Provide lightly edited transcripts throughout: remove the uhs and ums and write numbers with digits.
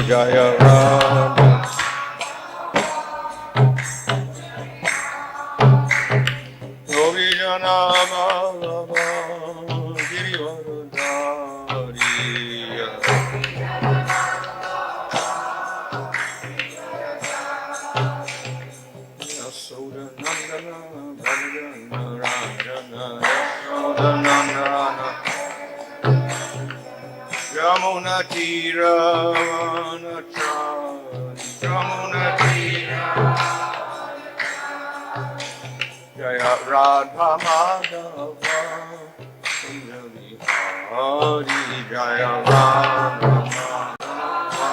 Jaya Rama. Gopi Jana Baba Girivardhari. Yasoda Nandana Bhajana Rajana Yasoda Nandana Yamuna Tira Yamuna Tira Jaya Radha Madhava Kunjali Hari Jaya Radha Madhava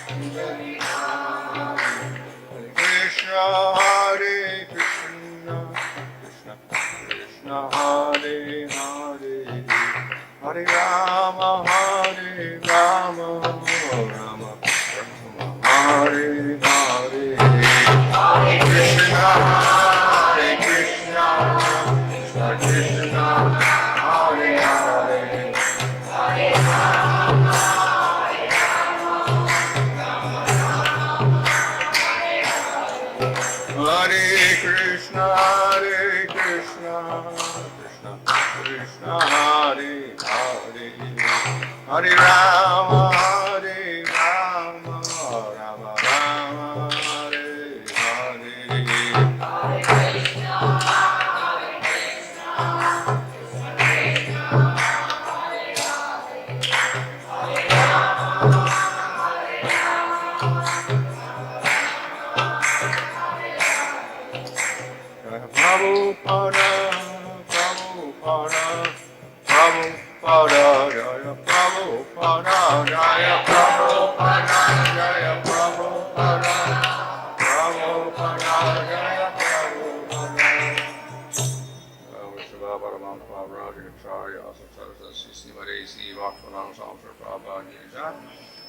Kunjali Hari Hare Krishna Hare Krishna Krishna Krishna Hare Hare Hare Rama Hare Rama Rama Rama Hare Hare Hare Krishna Hare Krishna Krishna Krishna Hare Hare Hare Rama Hare Rama Hare Krishna Krishna Krishna Hare Hare Hare Rama Hare Rama Rama Rama Hare Hare Hare Krishna Hare Krishna Krishna Krishna Hare Hare Hare Rama Hare Rama Prabhupada Prabhupada Prabhupada Jaya Prabhupada Jaya Prabhupada Jaya Prabhupada Prabhupada Jaya Prabhupada Vishva Paramam Prabhupada Acharya Asatara Sisnivare Si Vakhanam Samsar Prabhupada Jaya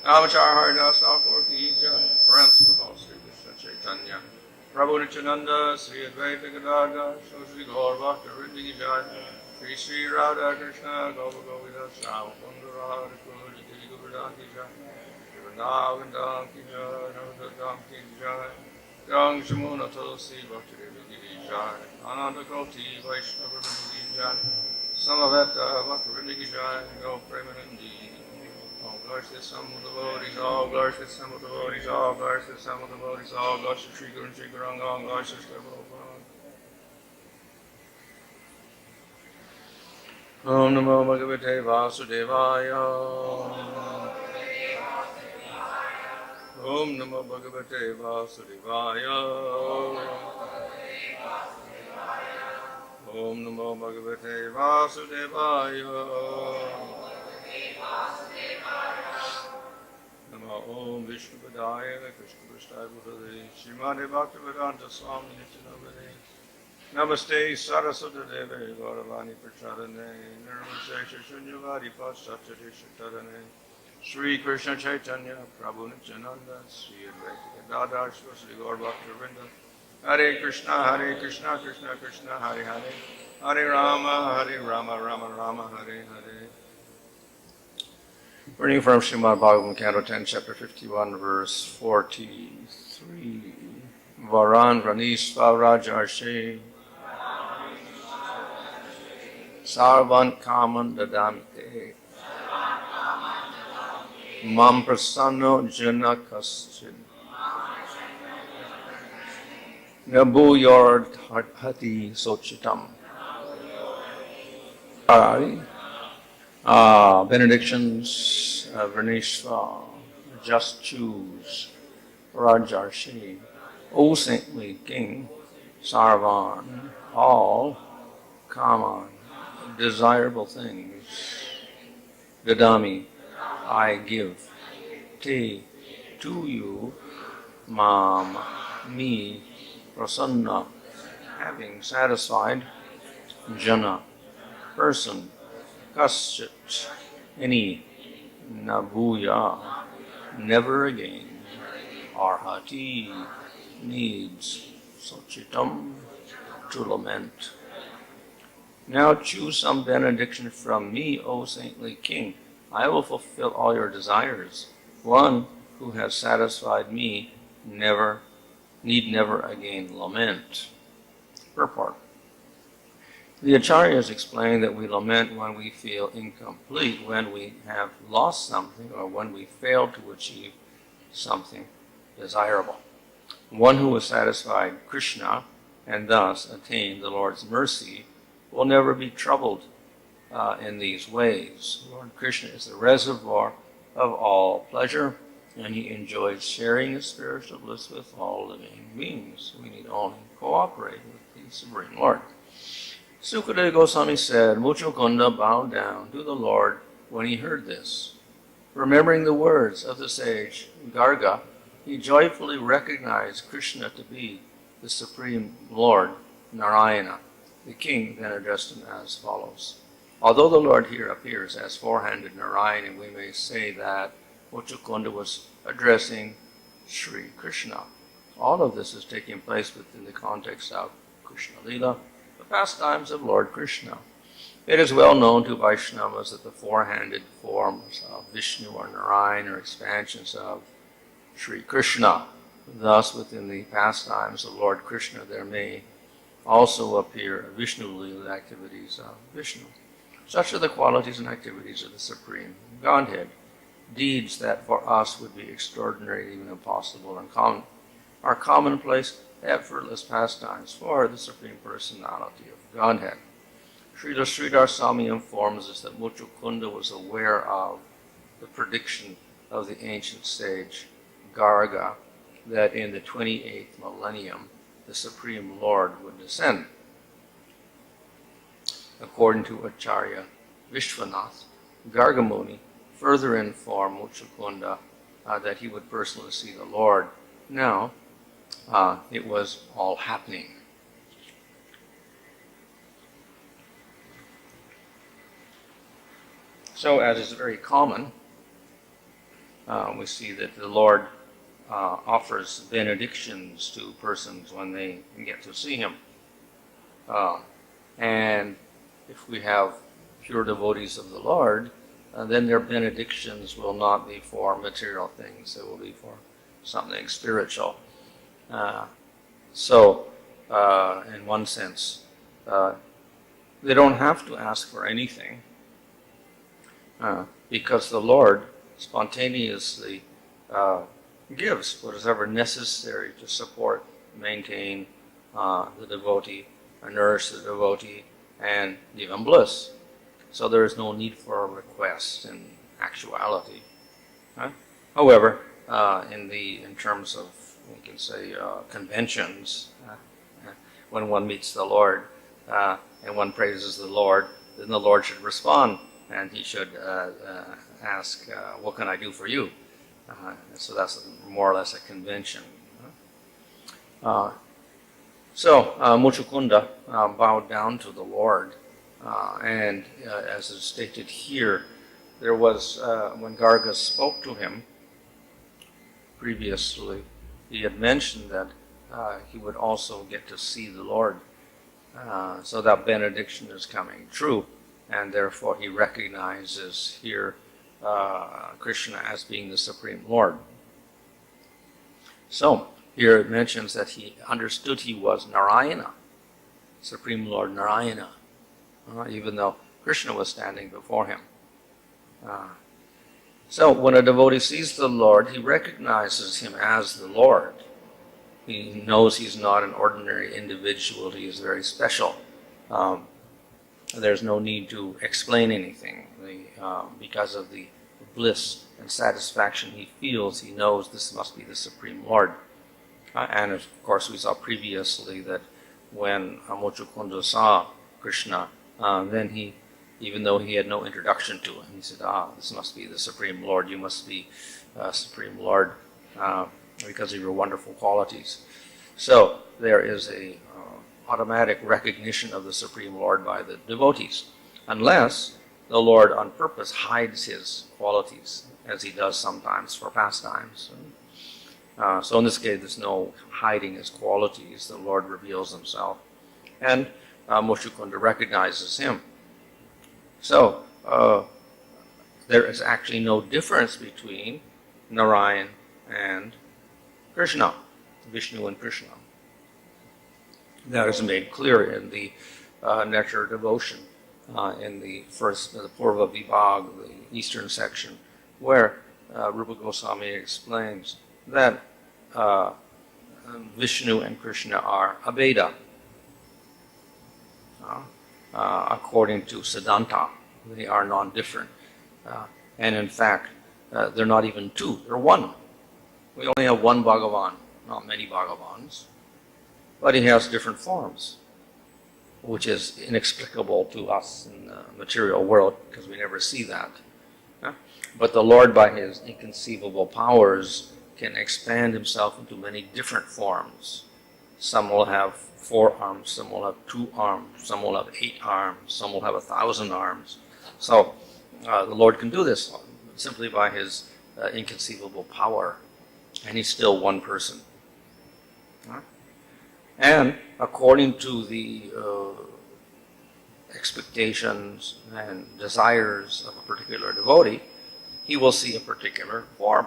Avachar Haridas Thakur Ki Jaya Principal Sri Krishna Chaitanya Prabhu Nityananda Sri Advaita Gadadhar Shri Gaur Bhakta Vrinda Ki Jaya Shri Shri Radha Krishna Gopa Govida Shama Kundara Kuri Giri Govardhan Ki Jai Shri Vrindavan Dham Ki Jai Narada Dham Ki Jai Yang Shamuna Tulsi Bhakti Devi Ki Jai Ananda Koti Vaishnava Vrinda Ki Jai Samaveta Bhakti Vrinda Ki Jai Go Premanandi All glory to the Son of the devotees, all glory to the Son of the devotees, all glory to the Son of the devotees, all glory to Sri Guru and Sri Guranga, all glory to Sri Prabhupada. Om Namo Bhagavate Vasudevaya. Om Namo Bhagavate Vasudevaya. Om Namo Bhagavate Vasudevaya. Namo Om Vishnu Padaya Krishna Prasthaya Buddhade Srimade Bhaktivedanta Swami Nityanamane Namaste Saraswati Deve Gauravani Prachadane Nirvana Shunyavadi Paschatadishatadane Sri Krishna Chaitanya Prabhu Nityananda Sri Advaita Gadadhar Sri Gaur Bhaktivinoda Hare Krishna Krishna Krishna Hare Hare Hare Rama Rama Rama Hare Hare. Reading from Srimad Bhagavatam, Canto 10, Chapter 51, Verse 43. Varan Ranishva Rajarshe Sarvan Kaman Dadamite Mam Prasanno Jana Kaschin Nabu Yord Hati Sochitam. Benedictions, Vernishva, just choose, Rajarshi, O saintly king, Sarvan, all Kaman, desirable things, Dadami, I give, Te, to you, Mam, me, Prasanna, having satisfied, Jana, person, Kaschit, any, Nabuya, never again, Arhati, needs, Sochitam, to lament. Now choose some benediction from me, O saintly king. I will fulfill all your desires. 1. who has satisfied me need never again lament. Purport. The Acharyas explain that we lament when we feel incomplete, when we have lost something, or when we fail to achieve something desirable. One who has satisfied Krishna and thus attained the Lord's mercy will never be troubled in these ways. Lord Krishna is the reservoir of all pleasure, and he enjoys sharing his spiritual bliss with all living beings. We need only cooperate with the Supreme Lord. Sukadeva Goswami said, Muchukunda bowed down to the Lord when he heard this. Remembering the words of the sage Garga, he joyfully recognized Krishna to be the Supreme Lord, Narayana. The king then addressed him as follows. Although the Lord here appears as four-handed Narayana, we may say that Muchukunda was addressing Sri Krishna. All of this is taking place within the context of Krishna Lila, the pastimes of Lord Krishna. It is well known to Vaishnavas that the four-handed forms of Vishnu or Narayana are expansions of Sri Krishna. Thus, within the pastimes of Lord Krishna, there may also appear Vishnu Lila activities of Vishnu. Such are the qualities and activities of the Supreme Godhead. Deeds that for us would be extraordinary, even impossible, and common, are commonplace, effortless pastimes for the Supreme Personality of Godhead. Srila Sridhar Swami informs us that Muchukunda was aware of the prediction of the ancient sage Garga that in the 28th millennium the Supreme Lord would descend. According to Acharya Vishwanath, Gargamuni further informed Muchukunda that he would personally see the Lord. Now, it was all happening. So, as is very common, we see that the Lord offers benedictions to persons when they get to see him. And if we have pure devotees of the Lord, then their benedictions will not be for material things. They will be for something spiritual. So, in one sense, they don't have to ask for anything because the Lord spontaneously gives whatever necessary to support, maintain the devotee, nourish the devotee, and give him bliss. So there is no need for a request in actuality. However, in terms of, we can say, conventions, when one meets the Lord and one praises the Lord, then the Lord should respond, and he should ask, what can I do for you? So that's more or less a convention. So Muchukunda bowed down to the Lord, and as is stated here, there was, when Garga spoke to him previously, he had mentioned that he would also get to see the Lord. So that benediction is coming true, and therefore he recognizes here Krishna as being the Supreme Lord. So, here it mentions that he understood he was Narayana, Supreme Lord Narayana, even though Krishna was standing before him. So, when a devotee sees the Lord, he recognizes him as the Lord. He knows he's not an ordinary individual, he is very special. There's no need to explain anything. Because of the bliss and satisfaction he feels, he knows this must be the Supreme Lord. And of course, we saw previously that when Muchukunda saw Krishna, then he, even though he had no introduction to him, he said, this must be the Supreme Lord. You must be Supreme Lord because of your wonderful qualities. So there is a automatic recognition of the Supreme Lord by the devotees, unless the Lord on purpose hides his qualities, as he does sometimes for pastimes. So in this case, there's no hiding his qualities. The Lord reveals himself, and Muchukunda recognizes him. So there is actually no difference between Narayan and Krishna, Vishnu and Krishna. That is made clear in the Nectar Devotion, in the Purva Vibhag, the eastern section, where Rupa Goswami explains that Vishnu and Krishna are Abheda, according to Siddhanta. They are non-different. And in fact, they're not even two, they're one. We only have one Bhagavan, not many Bhagavans. But he has different forms, which is inexplicable to us in the material world because we never see that. But the Lord, by his inconceivable powers, can expand himself into many different forms. Some will have 4 arms, some will have 2 arms, some will have 8 arms, some will have 1,000 arms. So the Lord can do this simply by his inconceivable power, and he's still one person. And according to the expectations and desires of a particular devotee, he will see a particular form.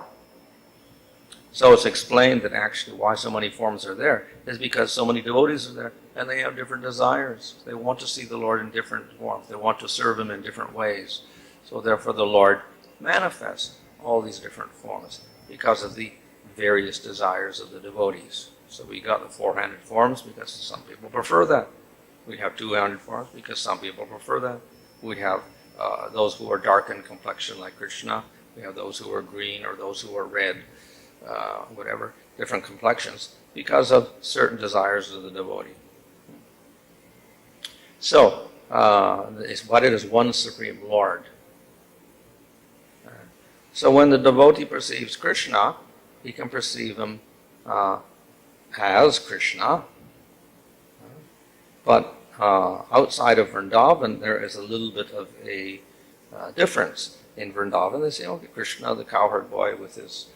So it's explained that actually why so many forms are there is because so many devotees are there and they have different desires. They want to see the Lord in different forms. They want to serve him in different ways. So therefore the Lord manifests all these different forms because of the various desires of the devotees. So we got the 4-handed forms because some people prefer that. We have 2-handed forms because some people prefer that. We have those who are dark in complexion like Krishna. We have those who are green or those who are red, whatever, different complexions because of certain desires of the devotee. So, but it is one Supreme Lord. So when the devotee perceives Krishna, he can perceive him as Krishna. But outside of Vrindavan, there is a little bit of a difference. In Vrindavan, they say, okay, Krishna, the cowherd boy with his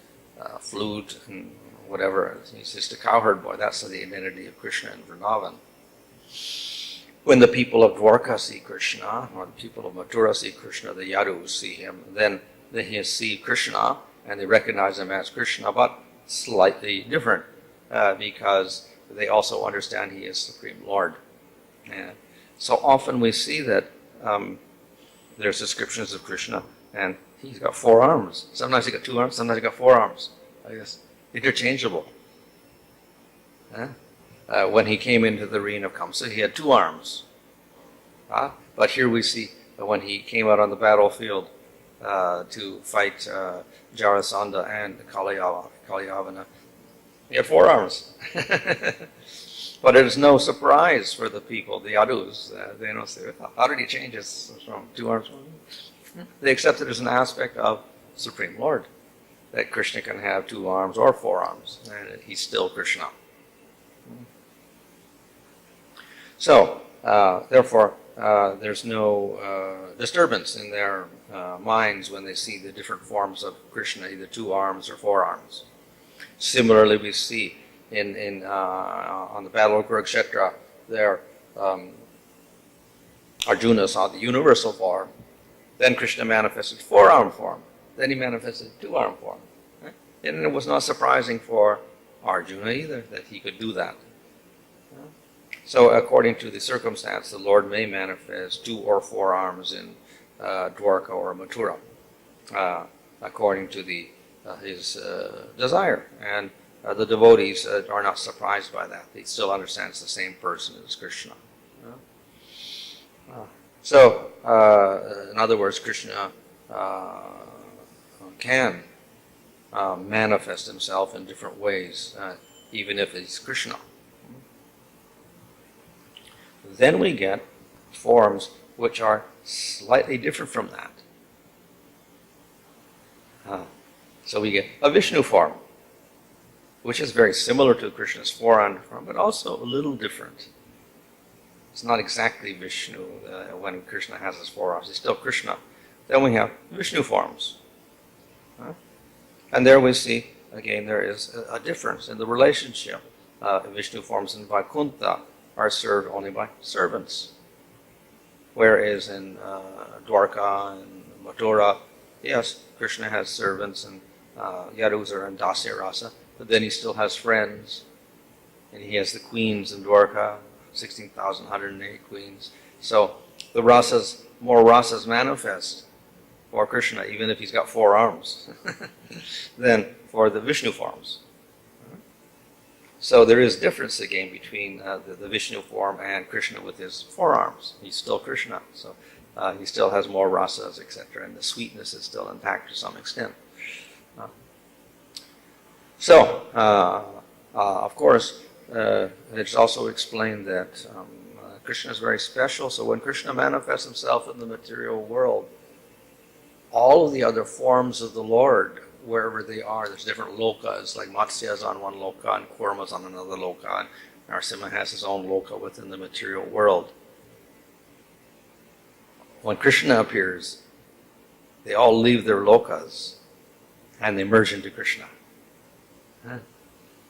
flute and whatever, he's just a cowherd boy. That's the identity of Krishna in Vrindavan. When the people of Dwarka see Krishna, or the people of Mathura see Krishna, the Yadus see him, then they see Krishna and they recognize him as Krishna, but slightly different because they also understand he is Supreme Lord. And so often we see that there's descriptions of Krishna and he's got 4 arms. Sometimes he got 2 arms, sometimes he got 4 arms. I guess interchangeable. When he came into the reign of Kamsa, he had 2 arms. But here we see that when he came out on the battlefield to fight Jarasandha and Kalyavana, he had 4 arms. But it is no surprise for the people, the Yadus. They don't say, how did he change his from 2 arms? They accept it as an aspect of Supreme Lord, that Krishna can have 2 arms or 4 arms, and he's still Krishna. So, therefore, there's no disturbance in their minds when they see the different forms of Krishna, either 2 arms or 4 arms. Similarly, we see on the battle of Kurukshetra, there Arjuna saw the universal form. Then Krishna manifested 4-arm form. Then he manifested 2-arm form. Right? And it was not surprising for Arjuna either that he could do that. So according to the circumstance, the Lord may manifest 2 or 4 arms in Dwarka or Mathura, according to his desire. And the devotees are not surprised by that. They still understand it's the same person as Krishna. So, in other words, Krishna can manifest himself in different ways, even if he's Krishna. Then we get forms which are slightly different from that. So we get a Vishnu form, which is very similar to Krishna's 4-armed form, but also a little different. It's not exactly Vishnu when Krishna has his 4 arms. He's still Krishna. Then we have Vishnu forms. And there we see, again, there is a difference in the relationship. Vishnu forms in Vaikuntha are served only by servants. Whereas in Dwarka and Mathura, yes, Krishna has servants and Yarusa and Dasya Rasa, but then he still has friends, and he has the queens in Dwarka, 16,108 queens. So the rasas, more rasas manifest for Krishna, even if he's got 4 arms, than for the Vishnu forms. So there is difference again between the Vishnu form and Krishna with his 4 arms. He's still Krishna, so he still has more rasas, etc., and the sweetness is still intact to some extent. Of course, it's also explained that Krishna is very special, so when Krishna manifests himself in the material world, all of the other forms of the Lord, wherever they are, there's different lokas, like Matsya is on one loka, and Kurma is on another loka, and Narasimha has his own loka within the material world. When Krishna appears, they all leave their lokas, and they merge into Krishna.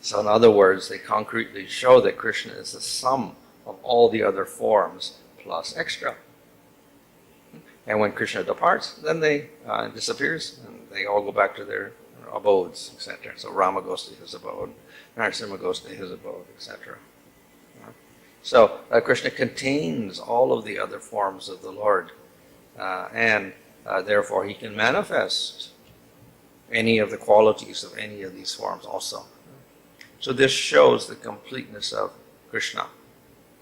So in other words, they concretely show that Krishna is the sum of all the other forms plus extra. And when Krishna departs, then they disappears, and they all go back to their abodes, etc. So Rama goes to his abode, Narasimha goes to his abode, etc. So Krishna contains all of the other forms of the Lord, and therefore he can manifest any of the qualities of any of these forms also. So this shows the completeness of Krishna.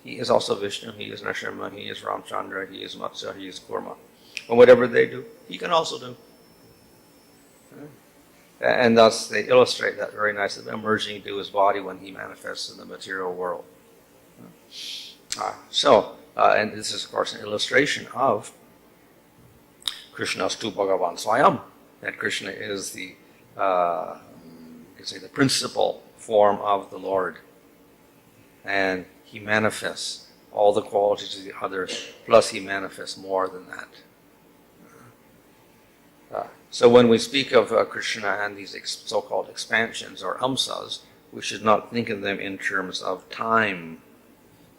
He is also Vishnu, he is Narasimha, he is Ramchandra, he is Matsya, he is Kurma. And whatever they do, he can also do. And thus they illustrate that very nicely by merging into his body when he manifests in the material world. And this is of course an illustration of Krishna's tu Bhagavan Swayam, that Krishna is the, you could say, the principal form of the Lord. And he manifests all the qualities of the others, plus he manifests more than that. So when we speak of Krishna and these so-called expansions or amsas, we should not think of them in terms of time.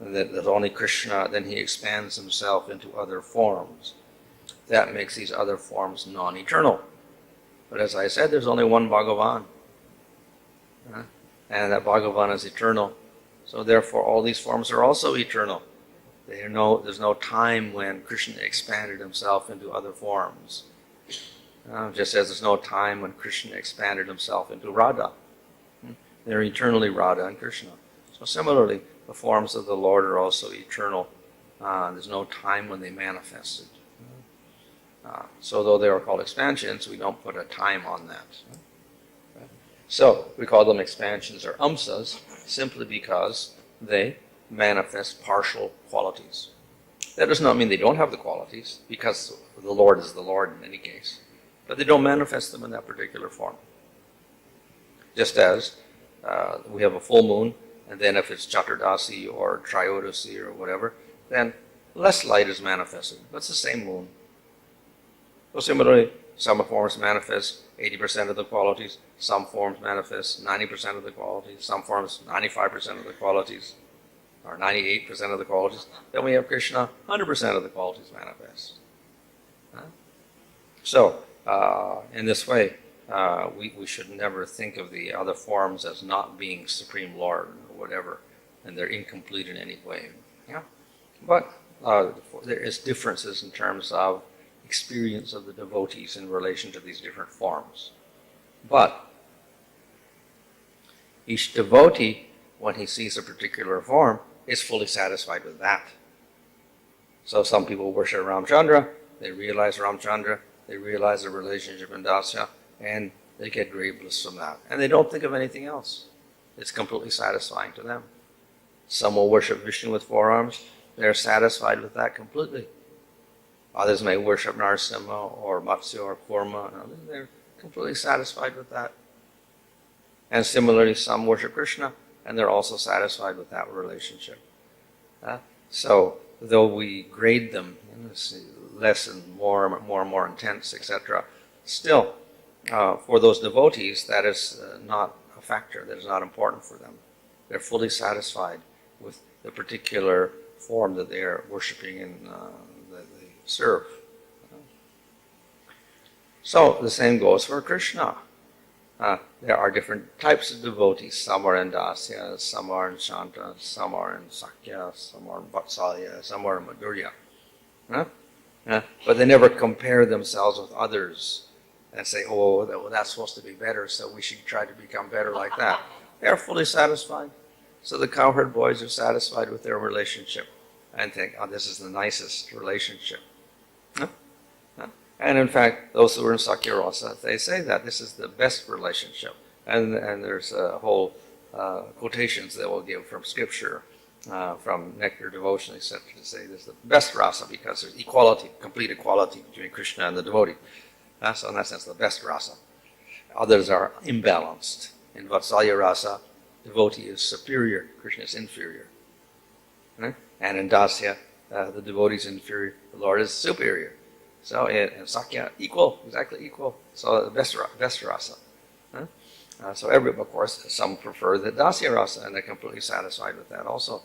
That only Krishna, then he expands himself into other forms. That makes these other forms non-eternal. But as I said, there's only one Bhagavan. And that Bhagavan is eternal. So therefore all these forms are also eternal. There's no time when Krishna expanded himself into other forms. Just as there's no time when Krishna expanded himself into Radha. They're eternally Radha and Krishna. So similarly, the forms of the Lord are also eternal. There's no time when they manifested. So though they are called expansions, we don't put a time on that. So we call them expansions or amsas simply because they manifest partial qualities. That does not mean they don't have the qualities, because the Lord is the Lord in any case. But they don't manifest them in that particular form. Just as we have a full moon, and then if it's Chaturdasi or Trayodasi or whatever, then less light is manifested. But it's the same moon. So similarly, some forms manifest 80% of the qualities, some forms manifest 90% of the qualities, some forms 95% of the qualities, or 98% of the qualities. Then we have Krishna, 100% of the qualities manifest. So, in this way, we should never think of the other forms as not being Supreme Lord or whatever, and they're incomplete in any way. Yeah? But there is differences in terms of experience of the devotees in relation to these different forms. But each devotee, when he sees a particular form, is fully satisfied with that. So some people worship Ramchandra, they realize Ramchandra, they realize the relationship in Dasya, and they get great bliss from that. And they don't think of anything else. It's completely satisfying to them. Some will worship Vishnu with 4 arms, they're satisfied with that completely. Others may worship Narasimha or Matsya or Kurma, and they're completely satisfied with that. And similarly, some worship Krishna, and they're also satisfied with that relationship. So, though we grade them, less and more and more intense, etc., still, for those devotees, that is not a factor, that is not important for them. They're fully satisfied with the particular form that they are worshipping and that they serve. So the same goes for Krishna. there are different types of devotees. Some are in Dasya, some are in Shanta, some are in Sakya, some are in Vatsalya, some are in Madhurya. But they never compare themselves with others and say, oh, well, that's supposed to be better, so we should try to become better like that. They're fully satisfied. So the cowherd boys are satisfied with their relationship and think, oh, this is the nicest relationship. And in fact, those who are in Sakya Rasa, they say that this is the best relationship. And there's a whole quotations they will give from scripture, from Nectar Devotion, etc., to say this is the best rasa because there's equality, complete equality between Krishna and the devotee. So in that sense, the best rasa. Others are imbalanced. In Vatsalya rasa, devotee is superior, Krishna is inferior. Right? And in Dasya, the devotee is inferior, the Lord is superior. So in Sakya, equal, exactly equal. So the best rasa. So of course, some prefer the Dasya rasa, and they're completely satisfied with that also.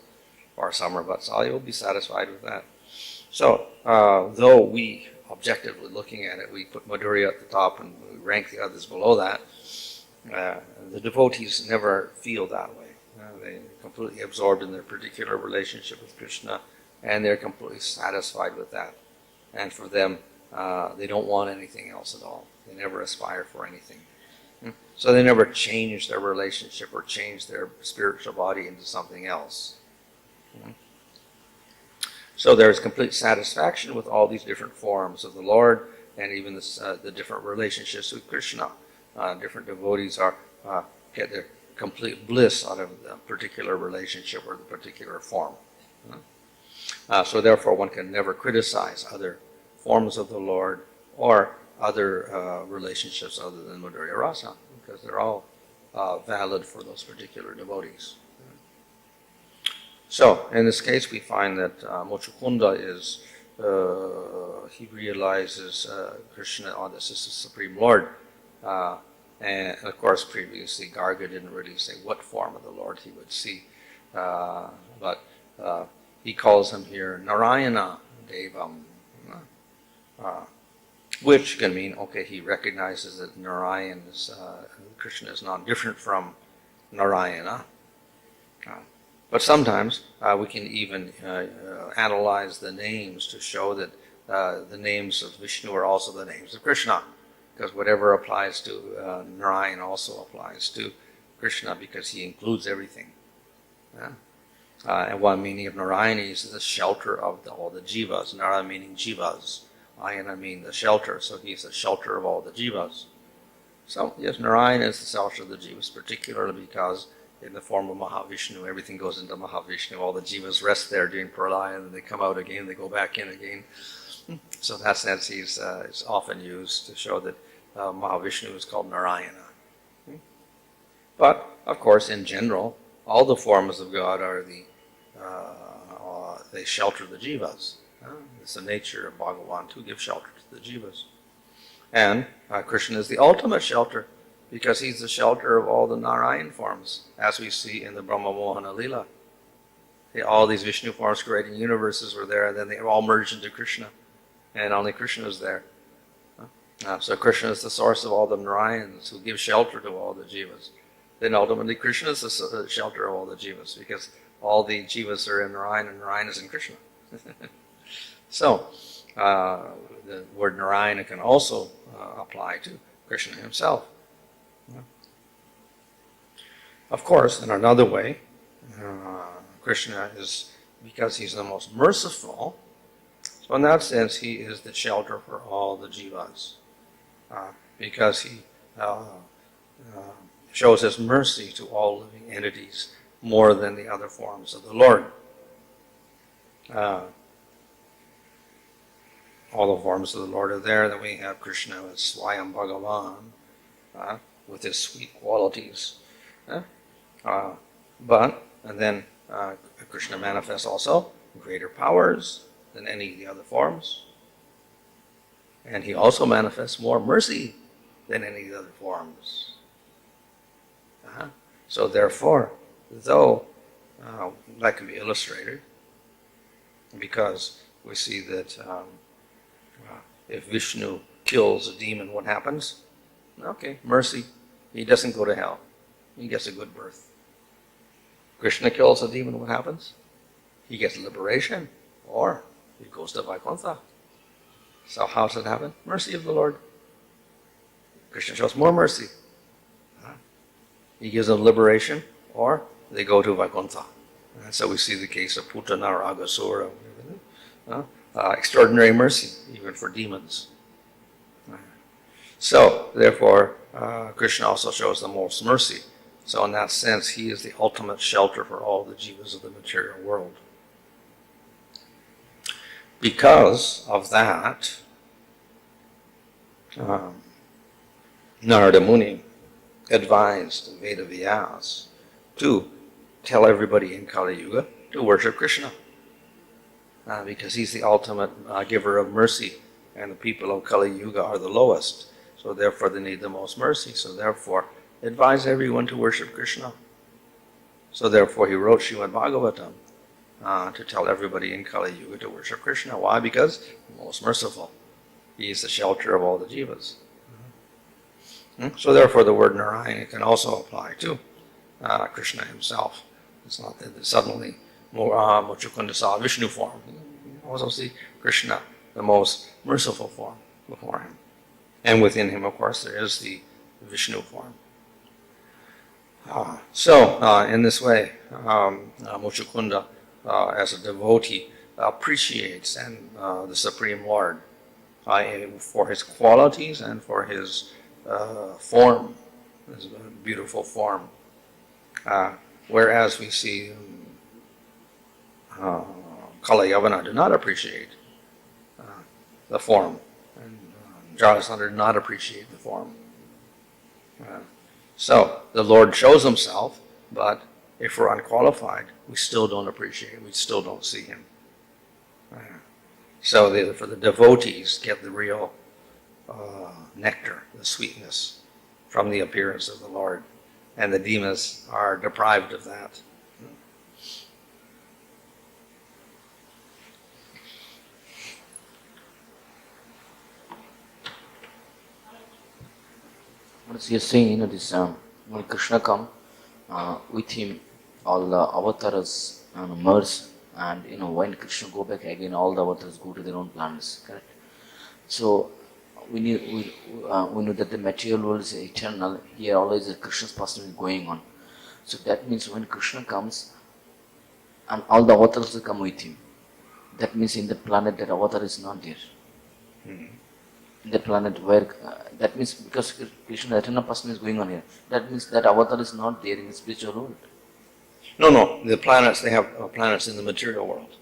Or some are Vatsalya will be satisfied with that. So, though we, objectively looking at it, we put Madhurya at the top and we rank the others below that, the devotees never feel that way. They're completely absorbed in their particular relationship with Krishna, and they're completely satisfied with that. And for them, they don't want anything else at all. They never aspire for anything. So they never change their relationship or change their spiritual body into something else. So there's complete satisfaction with all these different forms of the Lord, and even the different relationships with Krishna. Different devotees get their complete bliss out of the particular relationship or the particular form. So therefore one can never criticize other forms of the Lord or other relationships other than Madhurya Rasa, because they're all valid for those particular devotees. So, in this case, we find that Mochukunda is, he realizes Krishna, oh, this is the Supreme Lord. And of course, previously, Garga didn't really say what form of the Lord he would see. But he calls him here Narayana Devam, which can mean, okay, he recognizes that Narayan is, Krishna is not different from Narayana. But sometimes we can even analyze the names to show that the names of Vishnu are also the names of Krishna, because whatever applies to Narayan also applies to Krishna, because he includes everything. And one meaning of Narayana is the shelter of all the jivas. Nara meaning jivas. Ayana meaning the shelter, so he's the shelter of all the jivas. So yes, Narayana is the shelter of the jivas, particularly because in the form of Mahavishnu, everything goes into Mahavishnu. All the jivas rest there during pralaya, and then they come out again, they go back in again. So in that sense, he's often used to show that Mahavishnu is called Narayana. But, of course, in general, all the forms of God are they shelter the jivas. It's the nature of Bhagavan to give shelter to the jivas. And Krishna is the ultimate shelter, because he's the shelter of all the Narayan forms, as we see in the Brahma Mohana Lila. All these Vishnu forms creating universes were there, and then they all merged into Krishna, and only Krishna is there. So Krishna is the source of all the Narayans who give shelter to all the jivas. Then ultimately Krishna is the shelter of all the jivas, because all the jivas are in Narayan, and Narayan is in Krishna. So the word Narayana can also apply to Krishna himself. Of course, in another way, Krishna is, because he's the most merciful, so in that sense he is the shelter for all the jivas, because he shows his mercy to all living entities more than the other forms of the Lord. All the forms of the Lord are there. Then we have Krishna as Swayam Bhagavan, with his sweet qualities. And then Krishna manifests also greater powers than any of the other forms. And he also manifests more mercy than any of the other forms. So therefore, though that can be illustrated, because we see that if Vishnu kills a demon, what happens? Okay, mercy. He doesn't go to hell. He gets a good birth. Krishna kills a demon, what happens? He gets liberation, or he goes to Vaikuntha. So how does it happen? Mercy of the Lord. Krishna shows more mercy. He gives them liberation, or they go to Vaikuntha. And so we see the case of Putana or Agasura. Extraordinary mercy, even for demons. So, therefore, Krishna also shows the most mercy. So in that sense, he is the ultimate shelter for all the jivas of the material world. Because of that, Narada Muni advised Veda Vyas to tell everybody in Kali Yuga to worship Krishna. Because he's the ultimate giver of mercy, and the people of Kali Yuga are the lowest. So therefore they need the most mercy. So therefore, advise everyone to worship Krishna. So therefore he wrote Srimad Bhagavatam to tell everybody in Kali Yuga to worship Krishna. Why? Because the most merciful. He is the shelter of all the jivas. So therefore the word Narayana can also apply to Krishna himself. It's not that suddenly Mochukunda saw Vishnu form. You can also see Krishna, the most merciful form, before him. And within him, of course, there is the Vishnu form. In this way, Mochukunda, as a devotee, appreciates the Supreme Lord for his qualities and for his form, his beautiful form. Whereas we see Kalayavana do not appreciate the form, and Jarasandha did not appreciate the form. So the Lord shows himself, but if we're unqualified, we still don't appreciate it, we still don't see him. So for the devotees, get the real nectar, the sweetness from the appearance of the Lord. And the demons are deprived of that. What you're saying, this when Krishna come, with him all the avatars merge, and when Krishna go back again, all the avatars go to their own planets. Correct. So we know that the material world is eternal. Here always the Krishna's person is going on. So that means when Krishna comes, and all the avatars will come with him. That means in the planet that avatar is not there. In the planet where that means because Krishna's eternal person is going on here. That means that avatar is not there in the spiritual world. No. The planets, they have planets in the material world.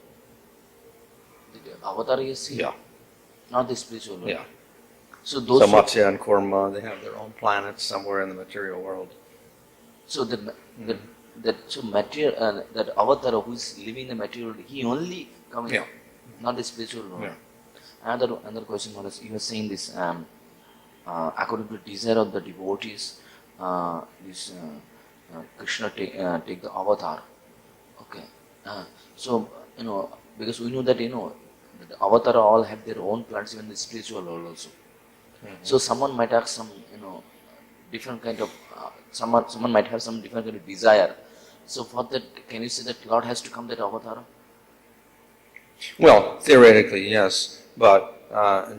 The avatar is here. Yeah. Not the spiritual world. Yeah. So those Matsya and Kurma, they have their own planets somewhere in the material world. So that avatar who is living in the material world, he only coming, not the spiritual world. Yeah. Another question was, you were saying this according to desire of the devotees, Krishna take the avatar. Okay. So because we know that the avatar all have their own planets even in the spiritual world also. So someone might have some different kind of someone might have some different kind of desire. So for that, can you say that Lord has to come that avatar? Well, theoretically, yes, but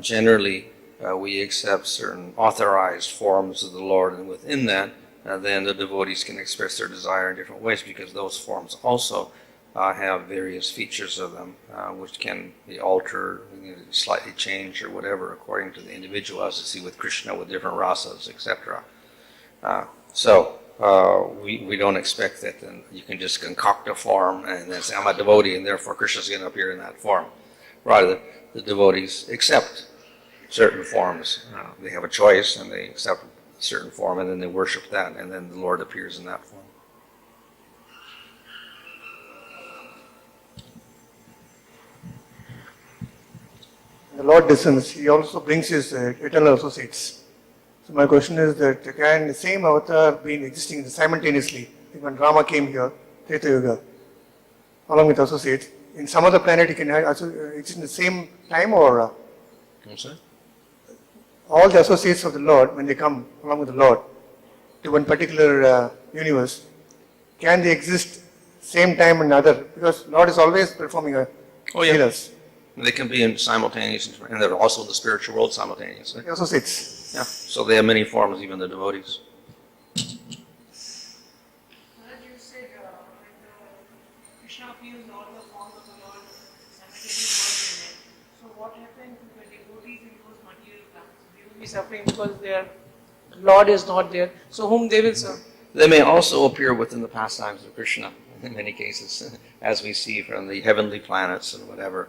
generally we accept certain authorized forms of the Lord, and within that, then the devotees can express their desire in different ways, because those forms also have various features of them, which can be altered, slightly changed, or whatever, according to the individual, as you see with Krishna, with different rasas, etc. So we don't expect that you can just concoct a form and then say, I'm a devotee, and therefore Krishna's going to appear in that form. Rather, the devotees accept certain forms. They have a choice, and they accept a certain form, and then they worship that, and then the Lord appears in that form. The Lord descends, he also brings his eternal associates. So my question is that can the same avatar be existing simultaneously? Like when Rama came here, Treta Yuga, along with associates, in some other planet he can exist in the same time, or What's that? all the associates of the Lord, when they come along with the Lord, to one particular universe, can they exist same time in other? Because Lord is always performing a Oh, yeah. healers. They can be in simultaneous, and they're also in the spiritual world simultaneously. He also sits. Yeah. So they have many forms, even the devotees. Maharaj, you said when Krishna feels all the forms of the Lord simultaneously merged in it. So what happened to the devotees in those material plans? They will be suffering because their Lord is not there. So whom they will serve? They may also appear within the pastimes of Krishna in many cases, as we see from the heavenly planets and whatever.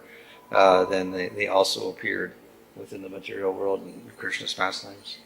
Then they also appeared within the material world in Krishna's pastimes.